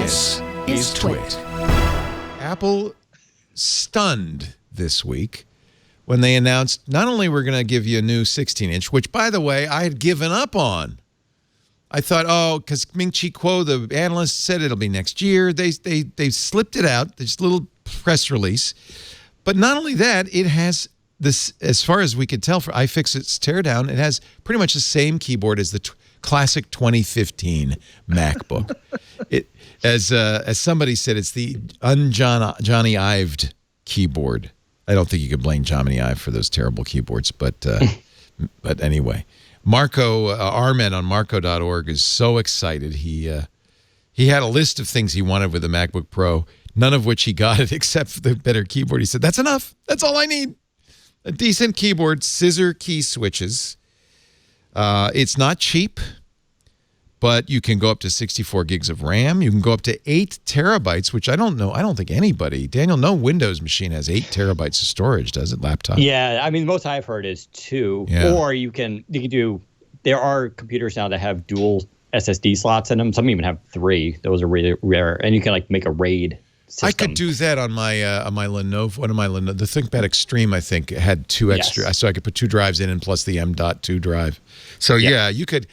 This is TWiT. Apple stunned this week when they announced not only we're going to give you a new 16-inch, which, by the way, I had given up on. I thought, because Ming-Chi Kuo, the analyst, said it'll be next year. They slipped it out, this little press release. But not only that, it has this, as far as we could tell for iFixit's teardown, it has pretty much the same keyboard as the classic 2015 MacBook. As somebody said, it's the Johnny Ived keyboard. I don't think you can blame Johnny Ive for those terrible keyboards, but anyway. Marco Armed on Marco.org is so excited. He had a list of things he wanted with the MacBook Pro, none of which he got it except for the better keyboard. He said, that's enough. That's all I need. A decent keyboard, scissor key switches. It's not cheap, but you can go up to 64 gigs of RAM. You can go up to 8 terabytes, which I don't know. I don't think anybody, Daniel, no Windows machine has 8 terabytes of storage, does it, laptop? Yeah, I mean, most I've heard is 2. Yeah. Or you can do, there are computers now that have dual SSD slots in them. Some even have 3. Those are really rare. And you can like make a RAID system. I could do that on my Lenovo. One of my Lenovo, the ThinkPad Extreme, I think, had 2 extra. Yes. So I could put 2 drives in and plus the M.2 drive. So yeah, you could,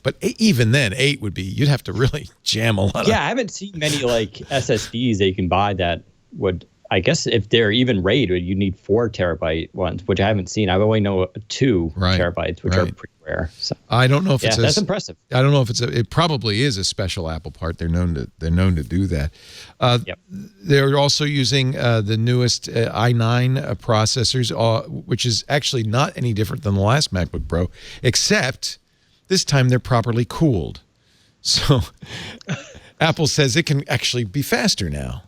but even then, 8 would be, you'd have to really jam a lot. Yeah, I haven't seen many like SSDs that you can buy that would, I guess if they're even RAID, you need 4 terabyte ones, which I haven't seen. I only know 2 terabytes, which are pretty rare. So I don't know if that's impressive. I don't know if it probably is a special Apple part. They're known to do that. They're also using the newest i9 processors, which is actually not any different than the last MacBook Pro, except this time they're properly cooled. So Apple says it can actually be faster now.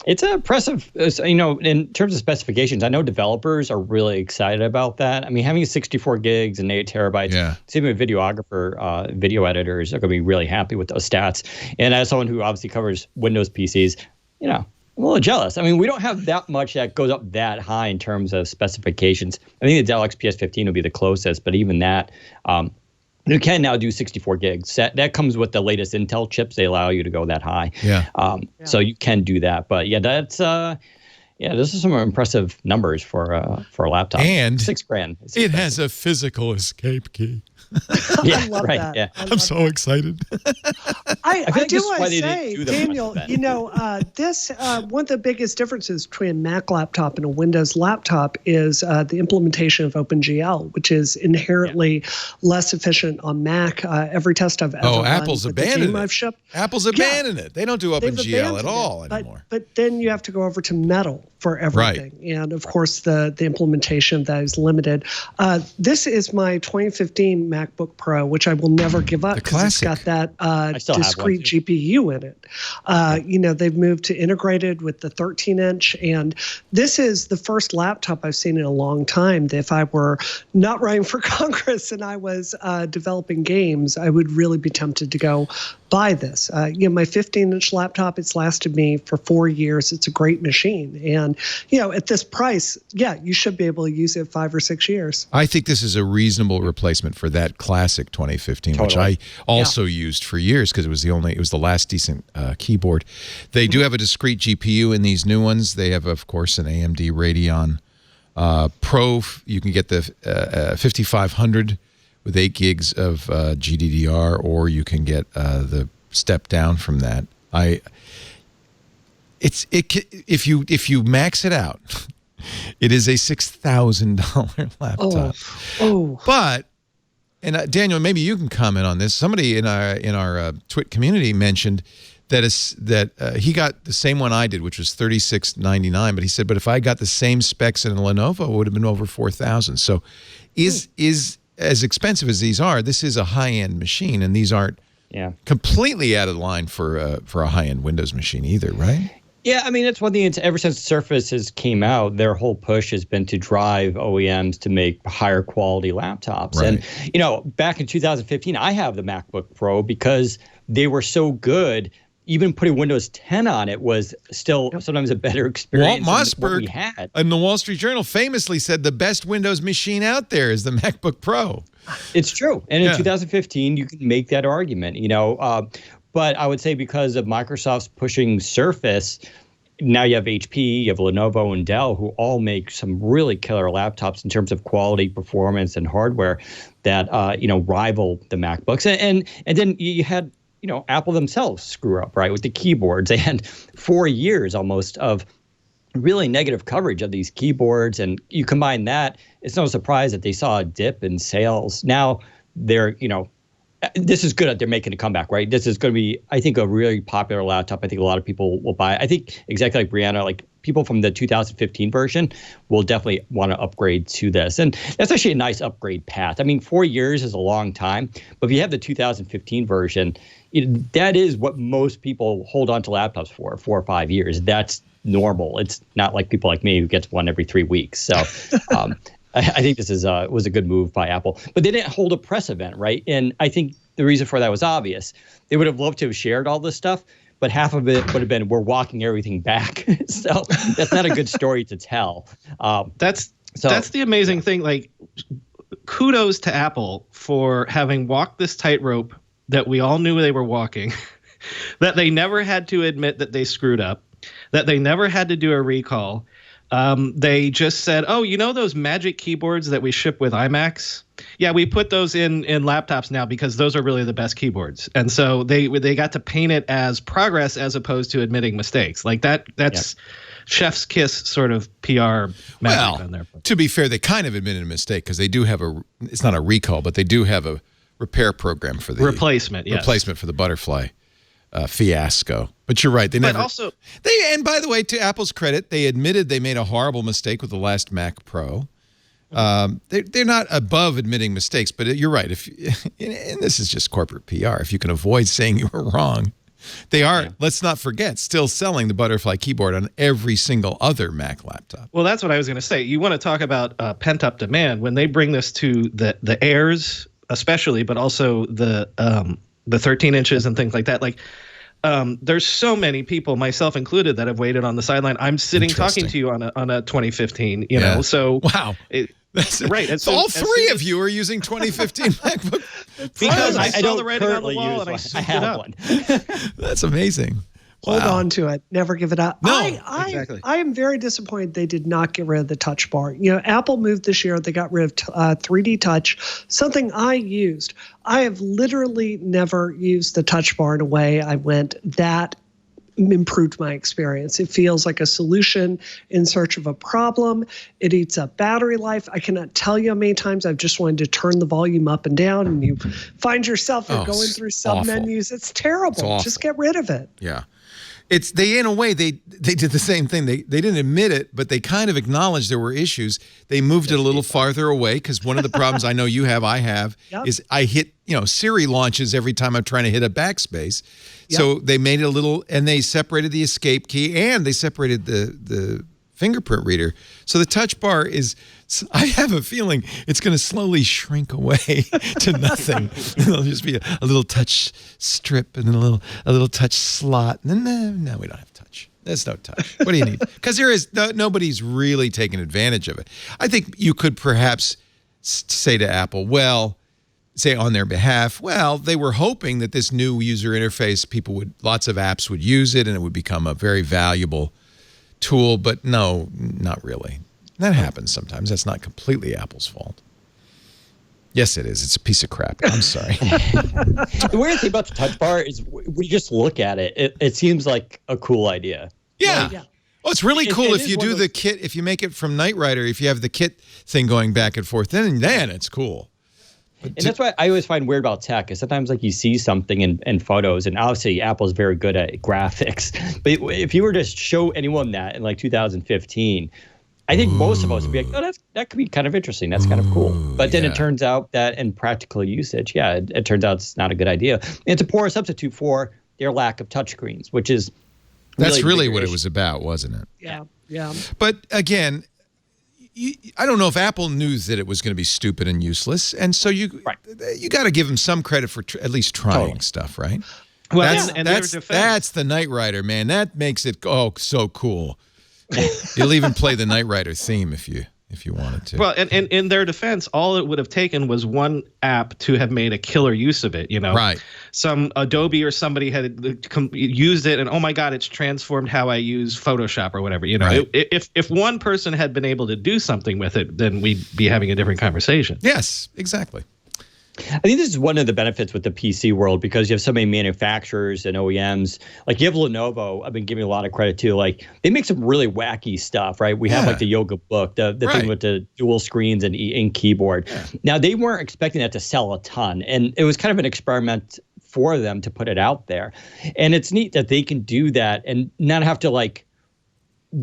It's impressive, in terms of specifications. I know developers are really excited about that. I mean, having 64 gigs and 8 terabytes, same with videographer, video editors are going to be really happy with those stats. And as someone who obviously covers Windows PCs, I'm a little jealous. I mean, we don't have that much that goes up that high in terms of specifications. I think the Dell XPS 15 will be the closest, but even that, you can now do 64 gigs. That comes with the latest Intel chips. They allow you to go that high. So you can do that. But yeah, that's those are some impressive numbers for a laptop. And $6,000. It has a physical escape key. I love that. Yeah. I'm so excited. I do want to say, Daniel, this one of the biggest differences between a Mac laptop and a Windows laptop is the implementation of OpenGL, which is inherently less efficient on Mac. Every test I've ever run, Apple's abandoned I've shipped, Apple's abandoned it. They don't do OpenGL at all anymore. But then you have to go over to Metal for everything. Right. And of course, the implementation of that is limited. This is my 2015 MacBook Pro, which I will never give up because it's got that discrete GPU in it. They've moved to integrated with the 13-inch, and this is the first laptop I've seen in a long time that if I were not running for Congress and I was developing games, I would really be tempted to go buy this. My 15-inch laptop, it's lasted me for 4 years. It's a great machine. And, at this price, you should be able to use it 5 or 6 years. I think this is a reasonable replacement for that classic 2015, which I also used for years because it was the last decent keyboard. They do have a discrete GPU in these new ones. They have, of course, an AMD Radeon Pro. You can get the 5500 with 8 gigs of GDDR, or you can get the step down from that. If you max it out, it is a $6,000 laptop. But Daniel, maybe you can comment on this. Somebody in our TWiT community mentioned that he got the same one I did, which was $36.99. But he said, but if I got the same specs in a Lenovo, it would have been over $4,000. So, is as expensive as these are, this is a high-end machine, and these aren't completely out of line for a high-end Windows machine either, right? Yeah, I mean, that's one thing. Ever since Surface came out, their whole push has been to drive OEMs to make higher quality laptops. Right. And, back in 2015, I have the MacBook Pro because they were so good even putting Windows 10 on it was still sometimes a better experience Walt than what we Mossberg had. in the Wall Street Journal famously said the best Windows machine out there is the MacBook Pro. It's true. And in 2015, you can make that argument, but I would say because of Microsoft's pushing Surface, now you have HP, you have Lenovo and Dell, who all make some really killer laptops in terms of quality, performance, and hardware that rival the MacBooks. And then you had Apple themselves screw up, right, with the keyboards. They had 4 years almost of really negative coverage of these keyboards, and you combine that, it's no surprise that they saw a dip in sales. Now they're this is good that they're making a comeback, right? This is going to be, I think, a really popular laptop. I think a lot of people will buy it. I think exactly like Brianna, like people from the 2015 version will definitely want to upgrade to this. And that's actually a nice upgrade path. I mean, 4 years is a long time, but if you have the 2015 version, that is what most people hold on to laptops for, 4 or 5 years. That's normal. It's not like people like me who gets one every 3 weeks. So I think this was a good move by Apple. But they didn't hold a press event, right? And I think the reason for that was obvious. They would have loved to have shared all this stuff, but half of it would have been, we're walking everything back. So that's not a good story to tell. That's the amazing thing. Like, kudos to Apple for having walked this tightrope that we all knew they were walking, that they never had to admit that they screwed up, that they never had to do a recall. They just said, oh, those magic keyboards that we ship with iMacs? Yeah, we put those in laptops now because those are really the best keyboards. And so they got to paint it as progress as opposed to admitting mistakes. Like that's chef's kiss sort of PR magic on their part. To be fair, they kind of admitted a mistake because they do have it's not a recall, but they do have a repair program for the replacement for the Butterfly fiasco. But you're right. And by the way, to Apple's credit, they admitted they made a horrible mistake with the last Mac Pro. They're not above admitting mistakes, but you're right. And this is just corporate PR. If you can avoid saying you were wrong, they are, let's not forget, still selling the Butterfly keyboard on every single other Mac laptop. Well, that's what I was going to say. You want to talk about pent-up demand. When they bring this to the Airs especially, but also the 13 inches and things like that, there's so many people, myself included, that have waited on the sideline. I'm sitting talking to you on a 2015, so wow. Right. So all three of you are using 2015 MacBook because I saw the writing on the wall and I souped it up. That's amazing. Hold on to it. Never give it up. No, exactly. I am very disappointed they did not get rid of the touch bar. Apple moved this year. They got rid of 3D Touch, something I used. I have literally never used the touch bar in a way I went, that improved my experience. It feels like a solution in search of a problem. It eats up battery life. I cannot tell you how many times I've just wanted to turn the volume up and down, and you find yourself going through sub menus. It's terrible. Just get rid of it. Yeah. In a way, they did the same thing. They didn't admit it, but they kind of acknowledged there were issues. They moved it a little farther away because one of the problems I know you have, I have, is I hit, Siri launches every time I'm trying to hit a backspace. Yep. So they made it a little, and they separated the escape key and they separated the fingerprint reader. So the touch bar is, I have a feeling it's going to slowly shrink away to nothing. It'll just be a little touch strip and then a little touch slot. And then, no, we don't have touch. There's no touch. What do you need? Because nobody's really taking advantage of it. I think you could perhaps say to Apple, say on their behalf, they were hoping that this new user interface, lots of apps would use it and it would become a very valuable tool, but no, not really. That happens sometimes. That's not completely Apple's fault. Yes, it is. It's a piece of crap. I'm sorry. The weird thing about the touch bar is when you just look at it, it seems like a cool idea. Yeah. Oh, it's really cool if you do the kit, if you make it from Knight Rider, if you have the kit thing going back and forth, then it's cool. And that's why I always find weird about tech is sometimes you see something in photos, and obviously Apple's very good at graphics. But if you were to show anyone that in 2015, I think most of us would be like, that could be kind of interesting. That's kind of cool. But then it turns out that in practical usage, it turns out it's not a good idea. And it's a poor substitute for their lack of touchscreens, which is that's really what it was about, wasn't it? Yeah. But again, I don't know if Apple knew that it was going to be stupid and useless, and so you got to give them some credit for at least trying stuff, right? Well, that's the Knight Rider, man. That makes it so cool. You'll even play the Knight Rider theme if you wanted to. Well, and in their defense, all it would have taken was one app to have made a killer use of it. Right? Some Adobe or somebody had used it, and oh my God, it's transformed how I use Photoshop or whatever. Right. If one person had been able to do something with it, then we'd be having a different conversation. Yes, exactly. I think this is one of the benefits with the PC world because you have so many manufacturers and OEMs. Like you have Lenovo, I've been giving a lot of credit to. Like they make some really wacky stuff, right? We have like the Yoga Book, the thing with the dual screens and keyboard. Yeah. Now they weren't expecting that to sell a ton, and it was kind of an experiment for them to put it out there. And it's neat that they can do that and not have to like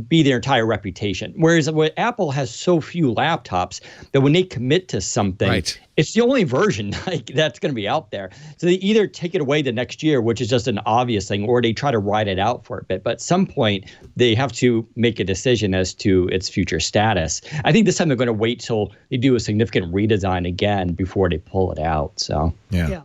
be their entire reputation. Whereas Apple has so few laptops that when they commit to something, it's the only version that's going to be out there. So they either take it away the next year, which is just an obvious thing, or they try to ride it out for a bit. But at some point, they have to make a decision as to its future status. I think this time they're going to wait till they do a significant redesign again before they pull it out. So yeah.